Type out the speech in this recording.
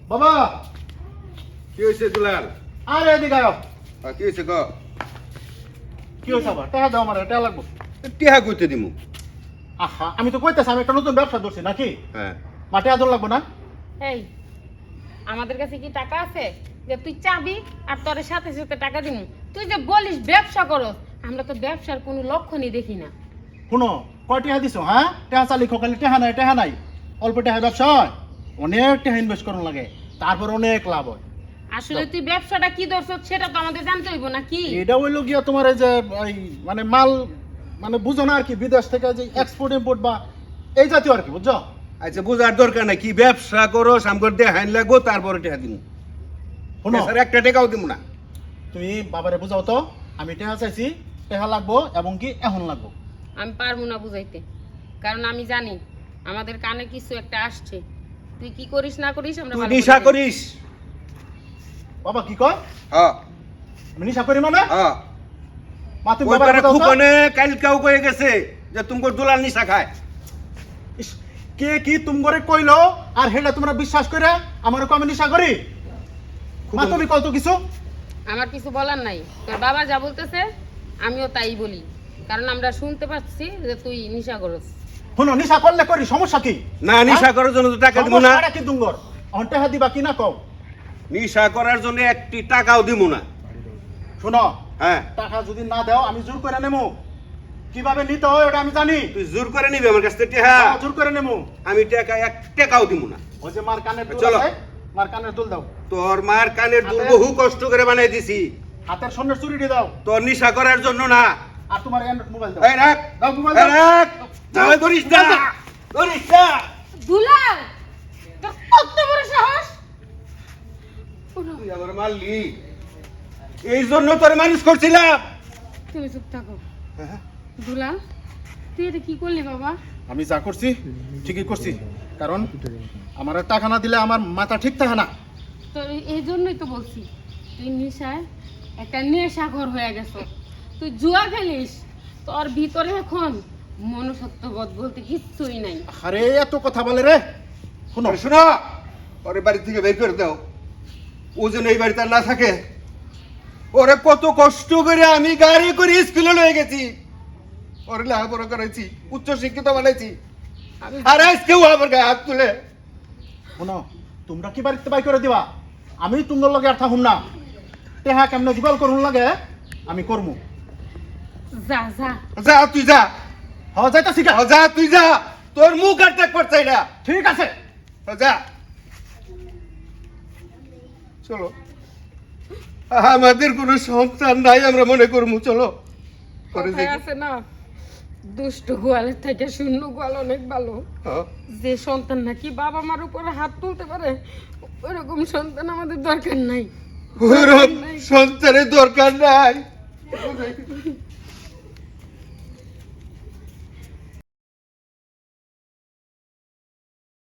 বাবা কি হয়েছে দুলাল? আরে এদিকে আয় কি হয়েছে ক? কি হয়েছে আবার টাকা দাও আমার টাকা লাগবো টিহা কইতে দিমু। আহা আমি তো কইতেছি আমি একটা নতুন ব্যবসা ধরছি নাকি হ্যাঁ মাঠে আদর লাগবো না এই আমাদের কাছে কি টাকা আছে যে তুই চাবি আর তোর সাথে সাথে টাকা দিমু? তুই যে বলিস ব্যবসা করস, আমরা তো ব্যবসার কোনো লক্ষণই দেখি না। শুনো কয় টাকা দিছো হ্যাঁ টাকা চালি খালি টাকা নাই অল্প টাকা ব্যবসা হয় অনেক টাকা ইনভেস্ট করুন লাগে তারপর অনেক লাভ হয় আসলে তুই ব্যবসাটা কি ধরছ সেটা তো আমাদের জানতে হইব না কি? এটা হইলো গিয়া তোমার এই যে এই মানে মাল মানে বুঝো না আর কি বিদেশ থেকে যে এক্সপোর্ট ইম্পোর্ট বা এই জাতীয় আর কি বুঝছো আচ্ছা বুঝার দরকার নাই, কি ব্যবসা করো সামগর দিয়ে হাইন লাগবো তারপরে টিহা দিমু। শুনো স্যার একটা টাকাও দিমু না। তুমি বাবারে বুঝাও তো আমি টাকা চাইছি টাকা লাগবো এবং কি এখন লাগবো আমি পারবো না বুঝাইতে, কারণ আমি জানি আমাদের কানে কিছু একটা আসছে। তুই কি করিস না করিস আমরা তুই ভালো করে নিশা জানি। করিস? বাবা কি কয় হ্যাঁ আমি নিশা করি মানে হ্যাঁ। মা তুমি ওই বাবারে পারে বুঝাও তো? খুবনে কালকেও কয়ে গেছে যে তুমগো দুলাল নিশা খায়। ইস, কে কি তুমি করে কইলো আর হেটা তোমরা বিশ্বাস করে আমার আমি নিশা করি মা তুমি কত কিছু আমার কিছু বলার নাই, তোর বাবা যা বলতেছে আমিও তাই বলি, কারণ আমরা শুনতে পাচ্ছি যে তুই নিশা করস। শুনো নিশা করলে করি সমস্যা কি না নিশা করার জন্য তো টাকা দিমু না। সমস্যাটা কি তুঙ্গর এখন টাকা দিবা কি না কও নিশা করার জন্য একটি টাকাও দিমু না। শুনো হ্যাঁ টাকা যদি না দাও আমি জোর করে নেবো কিভাবে নিতে হয় ওটা আমি জানি তুই জোর করে নিবি আমার কাছ থেকে টিহা? জোর করে নেবো আমি টাকা এক টাকাও দিমু না। ওই যে মার কানের দুল চলো। আছে, মার কানের দুল দাও তোর মার কানের দুল হাতে- বহু কষ্ট করে বানাই দিছি, হাতের স্বর্ণের চুরিটি দাও তোর নিশা করার জন্য না। আর তোমার অ্যান্ড্রয়েড মোবাইল দাও এই রাখ দাও মোবাইল এই দাও রাখ, তাহলে ধরিস না ধরিস না। দুলাল, তোর কত বড় সাহস! তুই আমার মারলি, এই জন্য তোর মানুষ করছিলাম। তুমি চুপ থাকো। দুলাল, তুই এটা কি করলি বাবা? আমি যা করছি ঠিকই করছি কারণ আমার আর টাকা না দিলে আমার মাথা ঠিক থাকে না তোর এই জন্যই তো বলছি তুই নেশায় একটা নেশাখোর হয়ে গেছ, তুই জুয়া খেলিস, তোর ভিতরে এখন মনুষ্যত্ববোধ বলতে কিচ্ছুই নাই। আরে এত কথা বলে রে শুনো আরে শোনো, ওরে বাড়ি থেকে বের করে দাও, ও যেন এই বাড়িতে আর না থাকে। ওরে কত কষ্ট করে আমি গাড়ি করে স্কুলে লয়ে গেছি, ওরে লেখাপড়া করাইছি, উচ্চ শিক্ষিত বানাইছি, আর আজকেও আমার গায়ে হাত তুলে। শুনো তোমরা কি বাড়িতে বাই করে দিবা আমি তোমার লগে আর থাকুম না টেহা কেমনে জোগাড় করুন লাগে আমি করমু যা যা। যা তুই যা, হ্যাঁ যাইতাছি গা। যা তুই যা, তোর মুখ আর দেখ চাই না। ঠিক আছে যা চলো, আমাদের কোনো সন্তান নাই আমরা মনে করবো, চলো করে কথায় আছে না, দুষ্ট গোয়ালের থেকে শূন্য গোয়াল অনেক ভালো। যে সন্তান নাকি বাবা মার উপরে হাত তুলতে পারে ওরকম সন্তান আমাদের দরকার নাই। সন্তানের দরকার নাই।